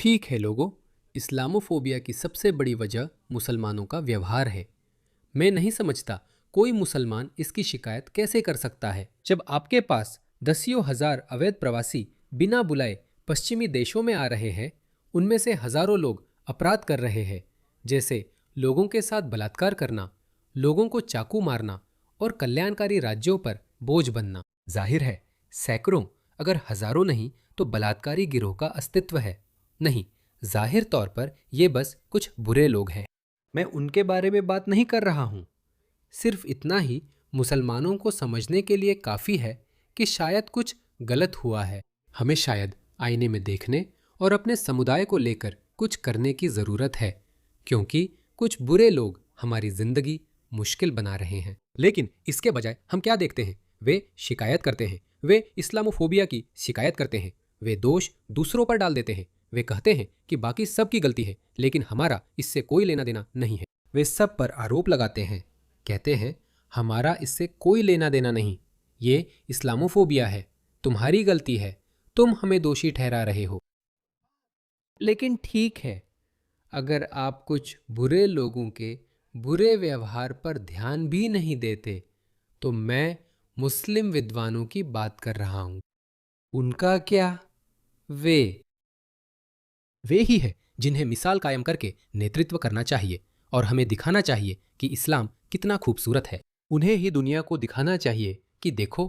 ठीक है लोगों, इस्लामोफोबिया की सबसे बड़ी वजह मुसलमानों का व्यवहार है। मैं नहीं समझता कोई मुसलमान इसकी शिकायत कैसे कर सकता है जब आपके पास दसियों हजार अवैध प्रवासी बिना बुलाए पश्चिमी देशों में आ रहे हैं। उनमें से हजारों लोग अपराध कर रहे हैं, जैसे लोगों के साथ बलात्कार करना, लोगों को चाकू मारना और कल्याणकारी राज्यों पर बोझ बनना। जाहिर है सैकड़ों अगर हजारों नहीं तो बलात्कारी गिरोह का अस्तित्व है। नहीं, जाहिर तौर पर ये बस कुछ बुरे लोग हैं। मैं उनके बारे में बात नहीं कर रहा हूँ। सिर्फ इतना ही मुसलमानों को समझने के लिए काफ़ी है कि शायद कुछ गलत हुआ है। हमें शायद आईने में देखने और अपने समुदाय को लेकर कुछ करने की ज़रूरत है, क्योंकि कुछ बुरे लोग हमारी ज़िंदगी मुश्किल बना रहे हैं। लेकिन इसके बजाय हम क्या देखते हैं? वे शिकायत करते हैं। वे इस्लामोफोबिया की शिकायत करते हैं। वे दोष दूसरों पर डाल देते हैं। वे कहते हैं कि बाकी सबकी गलती है, लेकिन हमारा इससे कोई लेना देना नहीं है। वे सब पर आरोप लगाते हैं, कहते हैं हमारा इससे कोई लेना देना नहीं, ये इस्लामोफोबिया है, तुम्हारी गलती है, तुम हमें दोषी ठहरा रहे हो। लेकिन ठीक है, अगर आप कुछ बुरे लोगों के बुरे व्यवहार पर ध्यान भी नहीं देते, तो मैं मुस्लिम विद्वानों की बात कर रहा हूं। उनका क्या? वे ही है जिन्हें मिसाल कायम करके नेतृत्व करना चाहिए और हमें दिखाना चाहिए कि इस्लाम कितना खूबसूरत है। उन्हें ही दुनिया को दिखाना चाहिए कि देखो,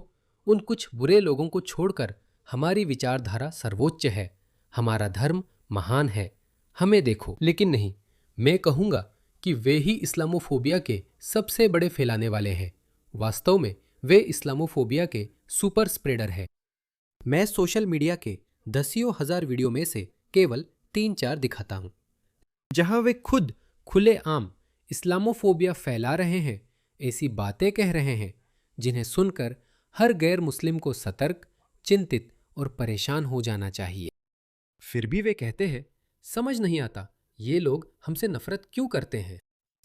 उन कुछ बुरे लोगों को छोड़कर हमारी विचारधारा सर्वोच्च है, हमारा धर्म महान है, हमें देखो। लेकिन नहीं, मैं कहूँगा कि वे ही इस्लामोफोबिया के सबसे बड़े फैलाने वाले हैं। वास्तव में वे इस्लामोफोबिया के सुपर स्प्रेडर है। मैं सोशल मीडिया के दसियों हजार वीडियो में से केवल 3-4 दिखाता हूँ, जहाँ वे खुद खुलेआम इस्लामोफोबिया फैला रहे हैं, ऐसी बातें कह रहे हैं जिन्हें सुनकर हर गैर मुस्लिम को सतर्क, चिंतित और परेशान हो जाना चाहिए। फिर भी वे कहते हैं समझ नहीं आता ये लोग हमसे नफरत क्यों करते हैं।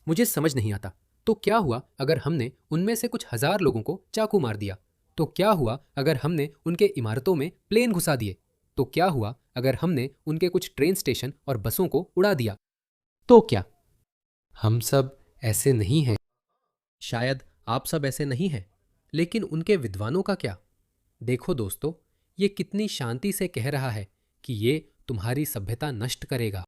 मुझे समझ नहीं आता, तो क्या हुआ अगर हमने उनमें से कुछ हजार लोगों को चाकू मार दिया? तो क्या हुआ अगर हमने उनके इमारतों में प्लेन घुसा दिए? तो क्या हुआ अगर हमने उनके कुछ ट्रेन स्टेशन और बसों को उड़ा दिया? तो क्या हम सब ऐसे नहीं हैं? शायद आप सब ऐसे नहीं हैं, लेकिन उनके विद्वानों का क्या? देखो दोस्तों, ये कितनी शांति से कह रहा है कि ये तुम्हारी सभ्यता नष्ट करेगा,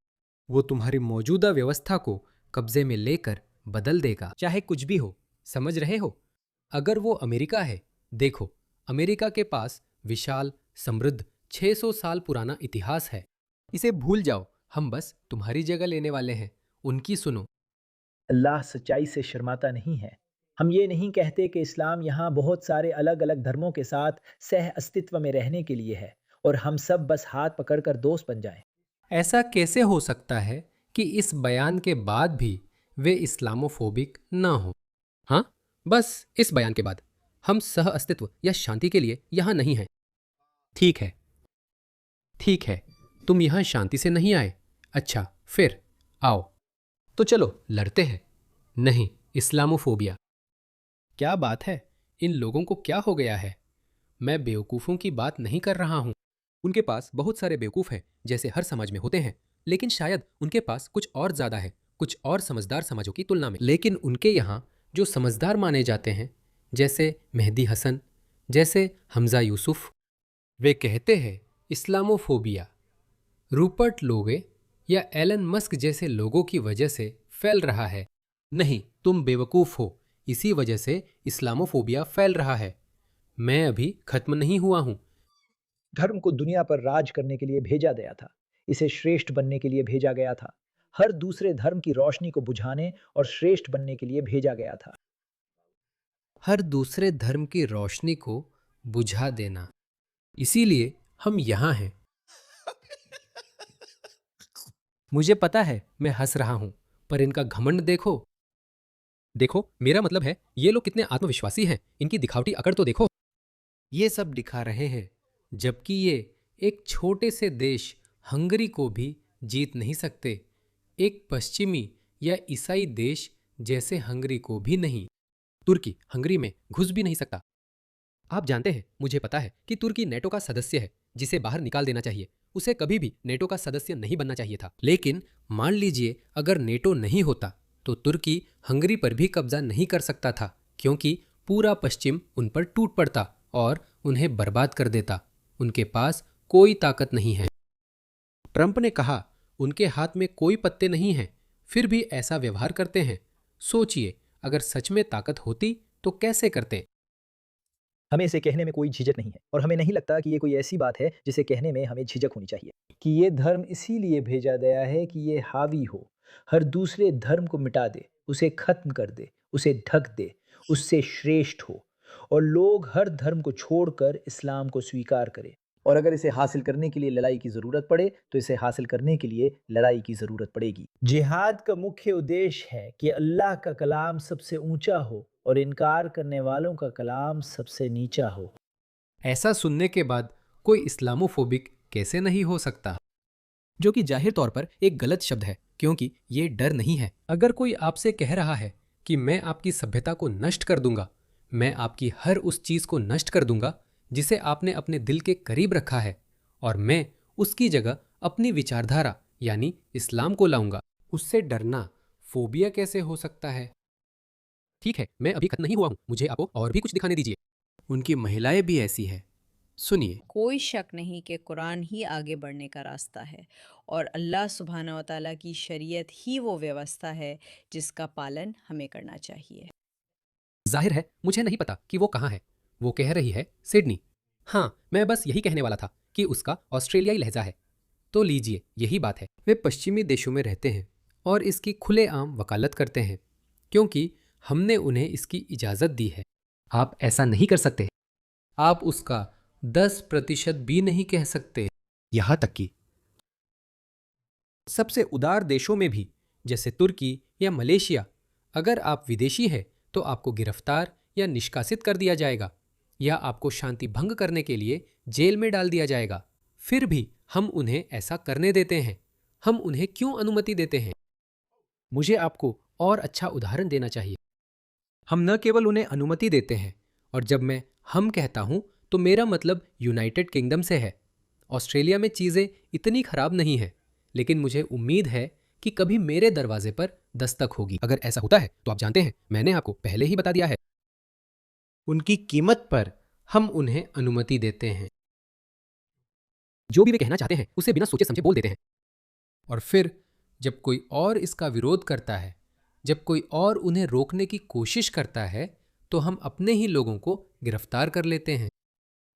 वो तुम्हारी मौजूदा व्यवस्था को कब्जे में लेकर बदल देगा, चाहे कुछ भी हो। समझ रहे हो? अगर वो अमेरिका है, देखो, अमेरिका के पास विशाल, समृद्ध 600 साल पुराना इतिहास है। इसे भूल जाओ, हम बस तुम्हारी जगह लेने वाले हैं, उनकी सुनो। अल्लाह सच्चाई से शर्माता नहीं है। हम ये नहीं कहते कि इस्लाम यहाँ बहुत सारे अलग अलग धर्मों के साथ सह अस्तित्व में रहने के लिए है और हम सब बस हाथ पकड़कर दोस्त बन जाएं। ऐसा कैसे हो सकता है कि इस बयान के बाद भी वे इस्लामोफोबिक ना हो? हाँ, बस इस बयान के बाद हम सह अस्तित्व या शांति के लिए यहाँ नहीं हैं। ठीक है, ठीक है, तुम यहाँ शांति से नहीं आए। अच्छा, फिर आओ, तो चलो लड़ते हैं। नहीं, इस्लामोफोबिया। क्या बात है, इन लोगों को क्या हो गया है? मैं बेवकूफ़ों की बात नहीं कर रहा हूँ। उनके पास बहुत सारे बेवकूफ़ हैं, जैसे हर समाज में होते हैं, लेकिन शायद उनके पास कुछ और ज़्यादा है, कुछ और समझदार समाजों की तुलना में। लेकिन उनके यहाँ जो समझदार माने जाते हैं, जैसे मेहदी हसन, जैसे हमजा यूसुफ, वे कहते हैं इस्लामोफोबिया रूपर्ट लोवे या एलन मस्क जैसे लोगों की वजह से फैल रहा है। नहीं, तुम बेवकूफ़ हो, इसी वजह से इस्लामोफोबिया फैल रहा है। मैं अभी खत्म नहीं हुआ हूँ। धर्म को दुनिया पर राज करने के लिए भेजा गया था। इसे श्रेष्ठ बनने के लिए भेजा गया था। हर दूसरे धर्म की रोशनी को बुझाने और श्रेष्ठ बनने के लिए भेजा गया था। हर दूसरे धर्म की रोशनी को बुझा देना, इसीलिए हम यहाँ हैं। मुझे पता है मैं हंस रहा हूँ, पर इनका घमंड देखो। देखो, मेरा मतलब है ये लोग कितने आत्मविश्वासी हैं, इनकी दिखावटी अकड़ तो देखो। ये सब दिखा रहे हैं, जबकि ये एक छोटे से देश हंगरी को भी जीत नहीं सकते, एक पश्चिमी या ईसाई देश जैसे हंगरी को भी नहीं। तुर्की हंगरी में घुस भी नहीं सकता। आप जानते हैं, मुझे पता है कि तुर्की नेटो का सदस्य है, जिसे बाहर निकाल देना चाहिए, उसे कभी भी नेटो का सदस्य नहीं बनना चाहिए था। लेकिन मान लीजिए अगर नेटो नहीं होता तो तुर्की हंगरी पर भी कब्जा नहीं कर सकता था, क्योंकि पूरा पश्चिम उन पर टूट पड़ता और उन्हें बर्बाद कर देता। उनके पास कोई ताकत नहीं है। ट्रंप ने कहा उनके हाथ में कोई पत्ते नहीं हैं, फिर भी ऐसा व्यवहार करते हैं। सोचिए, अगर सच में ताकत होती तो कैसे करते। हमें इसे कहने में कोई झिझक नहीं है और हमें नहीं लगता कि ये कोई ऐसी बात है जिसे कहने में हमें झिझक होनी चाहिए कि ये धर्म इसीलिए भेजा गया है कि ये हावी हो, हर दूसरे धर्म को मिटा दे, उसे खत्म कर दे, उसे ढक दे, उससे श्रेष्ठ हो और लोग हर धर्म को छोड़कर इस्लाम को स्वीकार करें। और अगर इसे हासिल करने के लिए लड़ाई की ज़रूरत पड़े तो इसे हासिल करने के लिए लड़ाई की ज़रूरत पड़ेगी। जिहाद का मुख्य उद्देश्य है कि अल्लाह का कलाम सबसे ऊंचा हो और इनकार करने वालों का कलाम सबसे नीचा हो। ऐसा सुनने के बाद कोई इस्लामोफोबिक कैसे नहीं हो सकता, जो कि जाहिर तौर पर एक गलत शब्द है, क्योंकि ये डर नहीं है। अगर कोई आपसे कह रहा है कि मैं आपकी सभ्यता को नष्ट कर दूंगा, मैं आपकी हर उस चीज को नष्ट कर दूंगा जिसे आपने अपने दिल के करीब रखा है, और मैं उसकी जगह अपनी विचारधारा यानी इस्लाम को लाऊंगा, उससे डरना फोबिया कैसे हो सकता है। ठीक है, मैं अभी खत्म नहीं हुआ हूं, मुझे आपको और भी कुछ दिखाने दीजिए। उनकी महिलाएं भी ऐसी है, सुनिए। कोई शक नहीं कि कुरान ही आगे बढ़ने का रास्ता है और अल्लाह सुब्हाना व तआला की शरीयत ही वो व्यवस्था है जिसका पालन हमें करना चाहिए। जाहिर है मुझे नहीं पता कि वो कहाँ है। वो कह रही है सिडनी। हाँ, मैं बस यही कहने वाला था कि उसका ऑस्ट्रेलियाई लहजा है। तो लीजिए, यही बात है। वे पश्चिमी देशों में रहते हैं और इसकी खुलेआम वकालत करते हैं, क्योंकि हमने उन्हें इसकी इजाज़त दी है। आप ऐसा नहीं कर सकते। आप उसका 10% भी नहीं कह सकते। यहाँ तक कि सबसे उदार देशों में भी, जैसे तुर्की या मलेशिया, अगर आप विदेशी हैं तो आपको गिरफ्तार या निष्कासित कर दिया जाएगा, या आपको शांति भंग करने के लिए जेल में डाल दिया जाएगा। फिर भी हम उन्हें ऐसा करने देते हैं। हम उन्हें क्यों अनुमति देते हैं? मुझे आपको और अच्छा उदाहरण देना चाहिए। हम न केवल उन्हें अनुमति देते हैं, और जब मैं हम कहता हूं तो मेरा मतलब यूनाइटेड किंगडम से है। ऑस्ट्रेलिया में चीज़ें इतनी खराब नहीं है, लेकिन मुझे उम्मीद है कि कभी मेरे दरवाजे पर दस्तक होगी। अगर ऐसा होता है तो आप जानते हैं, मैंने आपको पहले ही बता दिया है। उनकी कीमत पर हम उन्हें अनुमति देते हैं। जो भी वे कहना चाहते हैं उसे बिना सोचे समझे बोल देते हैं। और फिर जब कोई और इसका विरोध करता है, जब कोई और उन्हें रोकने की कोशिश करता है, तो हम अपने ही लोगों को गिरफ्तार कर लेते हैं।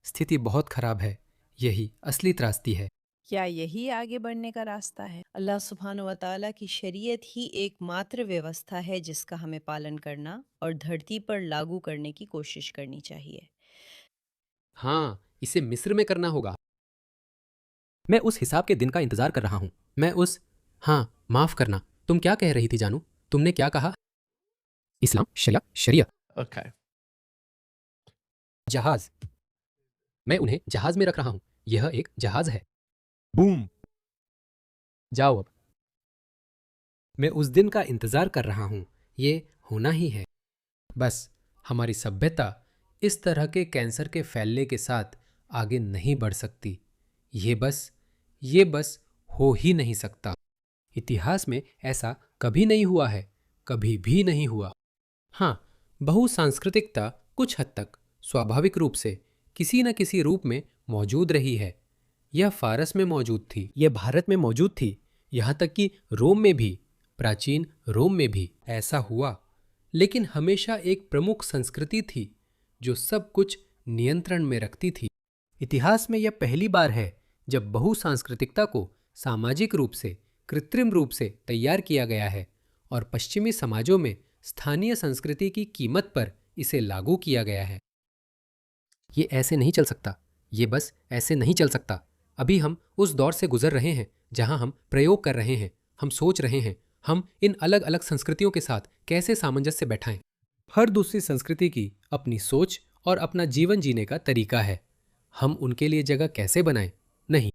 स्थिति बहुत खराब है। यही असली त्रासदी है। क्या यही आगे बढ़ने का रास्ता है? अल्लाह सुब्हाना व तआला की शरीयत ही एकमात्र व्यवस्था है जिसका हमें पालन करना और धरती पर लागू करने की कोशिश करनी चाहिए। हाँ, इसे मिस्र में करना होगा। मैं उस हिसाब के दिन का इंतजार कर रहा हूं। मैं उस हाँ, माफ करना, तुम क्या कह रही थी जानू? तुमने क्या कहा? इस्लाम, शरिया। Okay. जहाज। मैं उन्हें जहाज में रख रहा हूं। यह एक जहाज है। Boom. जाओ अब। मैं उस दिन का इंतजार कर रहा हूं। ये होना ही है। बस हमारी सभ्यता इस तरह के कैंसर के फैलने के साथ आगे नहीं बढ़ सकती। ये बस हो ही नहीं सकता। इतिहास में ऐसा कभी नहीं हुआ है, कभी भी नहीं हुआ। हाँ, बहुसांस्कृतिकता कुछ हद तक स्वाभाविक रूप से किसी न किसी रूप में मौजूद रही है। यह फारस में मौजूद थी, यह भारत में मौजूद थी, यहाँ तक कि रोम में भी, प्राचीन रोम में भी ऐसा हुआ। लेकिन हमेशा एक प्रमुख संस्कृति थी जो सब कुछ नियंत्रण में रखती थी। इतिहास में यह पहली बार है जब बहुसांस्कृतिकता को सामाजिक रूप से, कृत्रिम रूप से तैयार किया गया है और पश्चिमी समाजों में स्थानीय संस्कृति की कीमत पर इसे लागू किया गया है। ये ऐसे नहीं चल सकता। ये बस ऐसे नहीं चल सकता। अभी हम उस दौर से गुजर रहे हैं जहां हम प्रयोग कर रहे हैं, हम सोच रहे हैं, हम इन अलग अलग संस्कृतियों के साथ कैसे सामंजस्य बैठाएं। हर दूसरी संस्कृति की अपनी सोच और अपना जीवन जीने का तरीका है। हम उनके लिए जगह कैसे बनाएं? नहीं,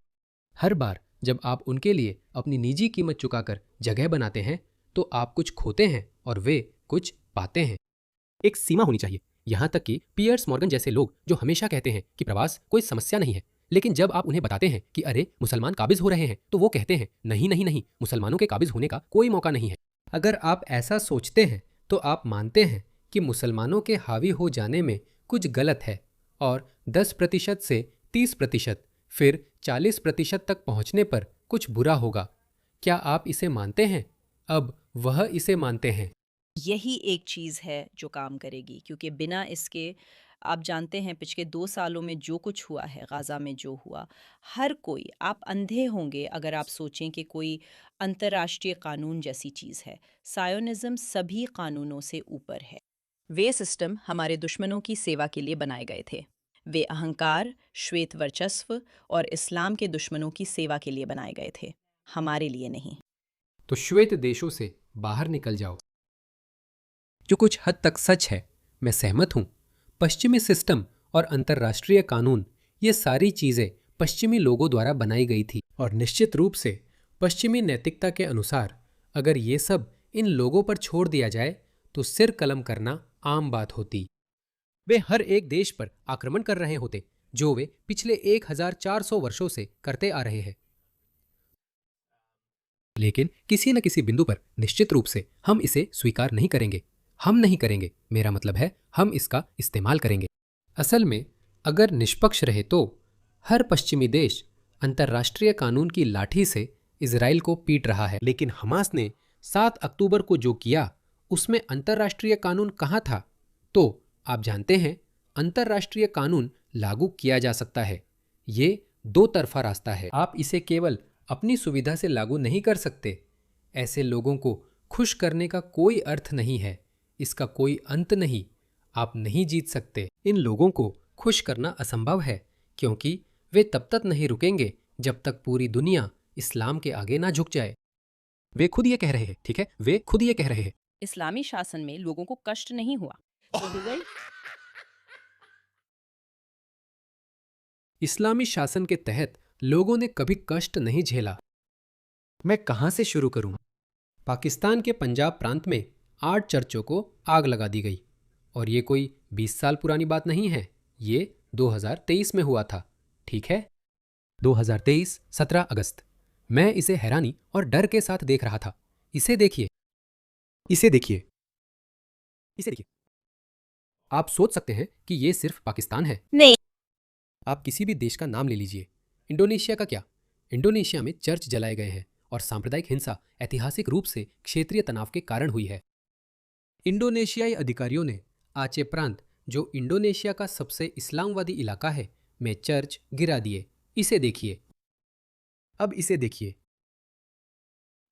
हर बार जब आप उनके लिए अपनी निजी कीमत चुकाकर जगह बनाते हैं तो आप कुछ खोते हैं और वे कुछ पाते हैं। एक सीमा होनी चाहिए। यहाँ तक कि पियर्स मॉर्गन जैसे लोग जो हमेशा कहते हैं कि प्रवास कोई समस्या नहीं है, लेकिन जब आप उन्हें बताते हैं कि अरे मुसलमान काबिज हो रहे हैं, तो वो कहते हैं नहीं नहीं नहीं, मुसलमानों के काबिज होने का कोई मौका नहीं है। अगर आप ऐसा सोचते हैं तो आप मानते हैं कि मुसलमानों के हावी हो जाने में कुछ गलत है और 10% से 30%, फिर 40% तक पहुंचने पर कुछ बुरा होगा। क्या आप इसे मानते हैं? अब वह इसे मानते हैं। यही एक चीज़ है जो काम करेगी, क्योंकि बिना इसके आप जानते हैं पिछले 2 सालों में जो कुछ हुआ है, गाज़ा में जो हुआ, हर कोई, आप अंधे होंगे अगर आप सोचें कि कोई अंतर्राष्ट्रीय कानून जैसी चीज़ है। सायोनिज़्म सभी कानूनों से ऊपर है। वे सिस्टम हमारे दुश्मनों की सेवा के लिए बनाए गए थे। वे अहंकार, श्वेत वर्चस्व और इस्लाम के दुश्मनों की सेवा के लिए बनाए गए थे, हमारे लिए नहीं। तो श्वेत देशों से बाहर निकल जाओ, जो कुछ हद तक सच है। मैं सहमत हूं। पश्चिमी सिस्टम और अंतर्राष्ट्रीय कानून, ये सारी चीजें पश्चिमी लोगों द्वारा बनाई गई थी, और निश्चित रूप से पश्चिमी नैतिकता के अनुसार अगर ये सब इन लोगों पर छोड़ दिया जाए तो सिर कलम करना आम बात होती। वे हर एक देश पर आक्रमण कर रहे होते, जो वे पिछले 1400 वर्षों से करते आ रहे हैं। लेकिन किसी न किसी बिंदु पर निश्चित रूप से हम इसे स्वीकार नहीं करेंगे। हम नहीं करेंगे, मेरा मतलब है हम इसका इस्तेमाल करेंगे। असल में अगर निष्पक्ष रहे तो हर पश्चिमी देश अंतर्राष्ट्रीय कानून की लाठी से इजराइल को पीट रहा है, लेकिन हमास ने 7 अक्टूबर को जो किया उसमें अंतर्राष्ट्रीय कानून कहाँ था? तो आप जानते हैं, अंतर्राष्ट्रीय कानून लागू किया जा सकता है। ये दो तरफा रास्ता है। आप इसे केवल अपनी सुविधा से लागू नहीं कर सकते। ऐसे लोगों को खुश करने का कोई अर्थ नहीं है, इसका कोई अंत नहीं। आप नहीं जीत सकते। इन लोगों को खुश करना असंभव है, क्योंकि वे तब तक नहीं रुकेंगे जब तक पूरी दुनिया इस्लाम के आगे ना झुक जाए। वे खुद ये कह रहे हैं, ठीक है, वे खुद ये कह रहे हैं। इस्लामी शासन में लोगों को कष्ट नहीं हुआ, तो दुबई इस्लामी शासन के तहत लोगों ने कभी कष्ट नहीं झेला। मैं कहां से शुरू करूं? पाकिस्तान के पंजाब प्रांत में 8 चर्चों को आग लगा दी गई, और ये कोई 20 साल पुरानी बात नहीं है। ये 2023 में हुआ था, ठीक है, 2023 17 अगस्त। मैं इसे हैरानी और डर के साथ देख रहा था। इसे देखिए, इसे देखिए, इसे देखिए। आप सोच सकते हैं कि ये सिर्फ पाकिस्तान है। नहीं। आप किसी भी देश का नाम ले लीजिए। इंडोनेशिया का क्या? इंडोनेशिया में चर्च जलाए गए हैं और सांप्रदायिक हिंसा ऐतिहासिक रूप से क्षेत्रीय तनाव के कारण हुई है। इंडोनेशियाई अधिकारियों ने आचे प्रांत, जो इंडोनेशिया का सबसे इस्लामवादी इलाका है, में चर्च गिरा दिए। इसे देखिए। अब इसे देखिए।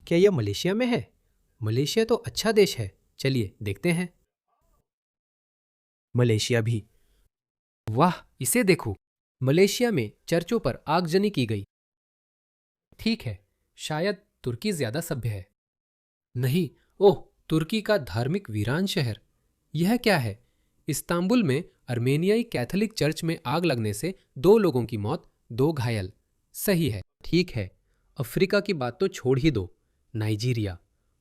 क्या यह मलेशिया में है? मलेशिया तो अच्छा देश है, चलिए देखते हैं। मलेशिया भी। वाह, इसे देखो। मलेशिया में चर्चों पर आगजनी की गई। ठीक है, शायद तुर्की ज्यादा सभ्य है। नहीं, ओह, तुर्की का धार्मिक वीरान शहर। यह क्या है? इस्तांबुल में अर्मेनियाई कैथोलिक चर्च में आग लगने से 2 लोगों की मौत, 2 घायल। सही है, ठीक है। अफ्रीका की बात तो छोड़ ही दो। नाइजीरिया,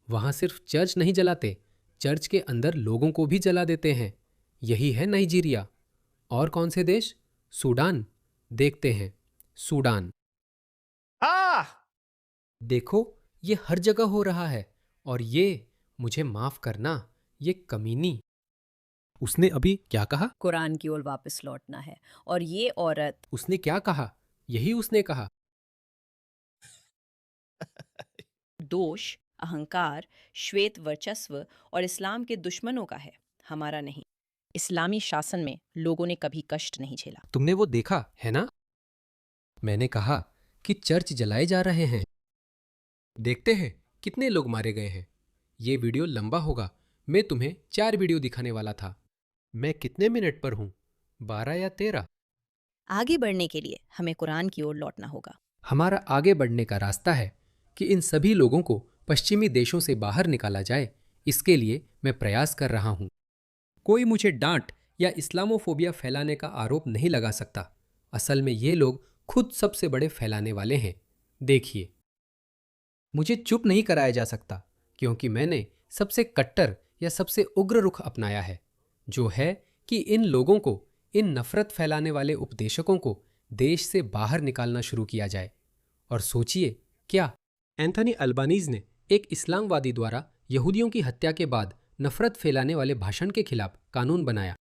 वहां सिर्फ चर्च नहीं जलाते, चर्च के अंदर लोगों को भी जला देते हैं। यही है नाइजीरिया। और कौन से देश? सूडान। देखते हैं, सूडान। देखो, ये हर जगह हो रहा है। और ये, मुझे माफ करना, ये कमीनी। उसने अभी क्या कहा? कुरान की ओर वापस लौटना है। और ये औरत, उसने क्या कहा? यही उसने कहा। दोष, अहंकार, श्वेत वर्चस्व और इस्लाम के दुश्मनों का है, हमारा नहीं। इस्लामी शासन में लोगों ने कभी कष्ट नहीं झेला। तुमने वो देखा है ना? मैंने कहा कि चर्च जलाए जा रहे हैं। देखते हैं कितने लोग मारे गए हैं। ये वीडियो लंबा होगा। मैं तुम्हें 4 वीडियो दिखाने वाला था। मैं कितने मिनट पर हूं? 12 या 13? आगे बढ़ने के लिए हमें कुरान की ओर लौटना होगा। हमारा आगे बढ़ने का रास्ता है कि इन सभी लोगों को पश्चिमी देशों से बाहर निकाला जाए। इसके लिए मैं प्रयास कर रहा हूं। कोई मुझे डांट या इस्लामोफोबिया फैलाने का आरोप नहीं लगा सकता। असल में ये लोग खुद सबसे बड़े फैलाने वाले हैं। देखिए, मुझे चुप नहीं कराया जा सकता, क्योंकि मैंने सबसे कट्टर या सबसे उग्र रुख अपनाया है, जो है कि इन लोगों को, इन नफरत फैलाने वाले उपदेशकों को देश से बाहर निकालना शुरू किया जाए। और सोचिए, क्या एंथनी अल्बानीज ने एक इस्लामवादी द्वारा यहूदियों की हत्या के बाद नफरत फैलाने वाले भाषण के खिलाफ कानून बनाया।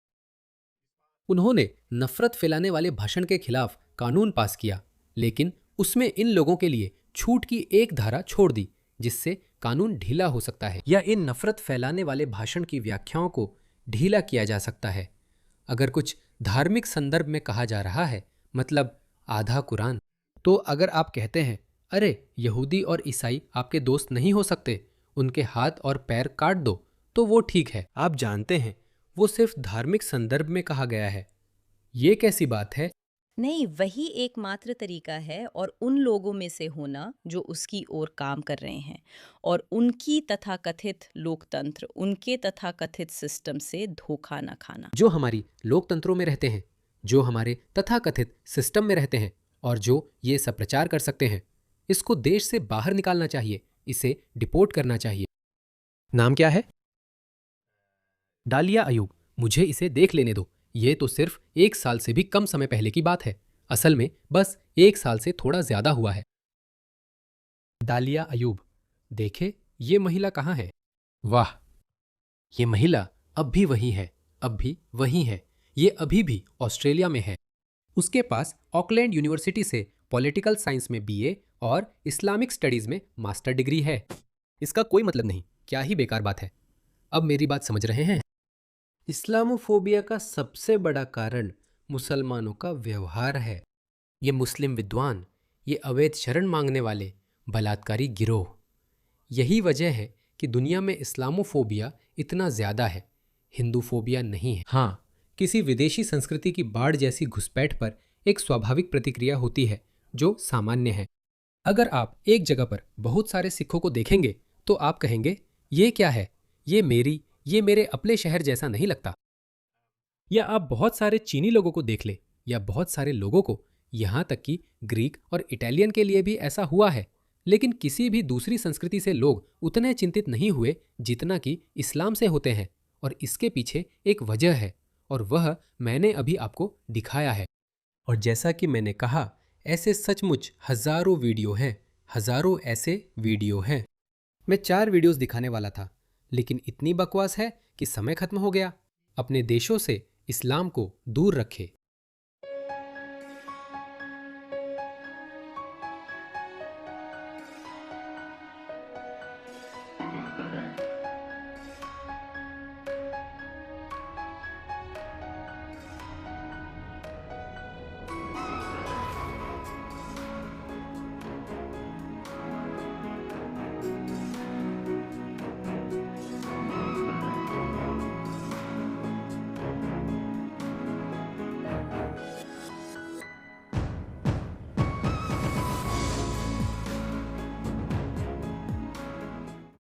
उन्होंने नफरत फैलाने वाले भाषण के खिलाफ कानून पास किया, लेकिन उसमें इन लोगों के लिए छूट की एक धारा छोड़ दी जिससे कानून ढीला हो सकता है या इन नफरत फैलाने वाले भाषण की व्याख्याओं को ढीला किया जा सकता है। अगर कुछ धार्मिक संदर्भ में कहा जा रहा है, मतलब आधा कुरान, तो अगर आप कहते हैं, अरे यहूदी और ईसाई आपके दोस्त नहीं हो सकते, उनके हाथ और पैर काट दो, तो वो ठीक है। आप जानते हैं, वो सिर्फ धार्मिक संदर्भ में कहा गया है। ये कैसी बात है? नहीं, वही एकमात्र तरीका है और उन लोगों में से होना जो उसकी ओर काम कर रहे हैं और उनकी तथाकथित लोकतंत्र, उनके तथाकथित सिस्टम से धोखा न खाना। जो हमारी लोकतंत्रों में रहते हैं, जो हमारे तथाकथित सिस्टम में रहते हैं और जो ये सब प्रचार कर सकते हैं, इसको देश से बाहर निकालना चाहिए, इसे डिपोर्ट करना चाहिए। नाम क्या है? डालिया अयूब। मुझे इसे देख लेने दो। ये तो सिर्फ 1 साल से भी कम समय पहले की बात है। असल में बस 1 साल से थोड़ा ज्यादा हुआ है। डालिया अयूब। देखे, ये महिला कहाँ है? वाह, ये महिला अब भी वही है, अब भी वही है। ये अभी भी ऑस्ट्रेलिया में है। उसके पास ऑकलैंड यूनिवर्सिटी से पॉलिटिकल साइंस में बीए और इस्लामिक स्टडीज में मास्टर डिग्री है। इसका कोई मतलब नहीं। क्या ही बेकार बात है। अब मेरी बात समझ रहे हैं? इस्लामोफोबिया का सबसे बड़ा कारण मुसलमानों का व्यवहार है। ये मुस्लिम विद्वान, ये अवैध शरण मांगने वाले बलात्कारी गिरोह, यही वजह है कि दुनिया में इस्लामोफोबिया इतना ज्यादा है, हिंदूफोबिया नहीं है। हाँ, किसी विदेशी संस्कृति की बाढ़ जैसी घुसपैठ पर एक स्वाभाविक प्रतिक्रिया होती है जो सामान्य है। अगर आप एक जगह पर बहुत सारे सिखों को देखेंगे तो आप कहेंगे, ये क्या है, ये मेरे अपने शहर जैसा नहीं लगता। या आप बहुत सारे चीनी लोगों को देख ले, या बहुत सारे लोगों को, यहाँ तक कि ग्रीक और इटालियन के लिए भी ऐसा हुआ है, लेकिन किसी भी दूसरी संस्कृति से लोग उतने चिंतित नहीं हुए जितना कि इस्लाम से होते हैं। और इसके पीछे एक वजह है और वह मैंने अभी आपको दिखाया है। और जैसा कि मैंने कहा, ऐसे सचमुच हजारों वीडियो हैं, हजारों ऐसे वीडियो हैं। मैं 4 वीडियोस दिखाने वाला था, लेकिन इतनी बकवास है कि समय खत्म हो गया। अपने देशों से इस्लाम को दूर रखें।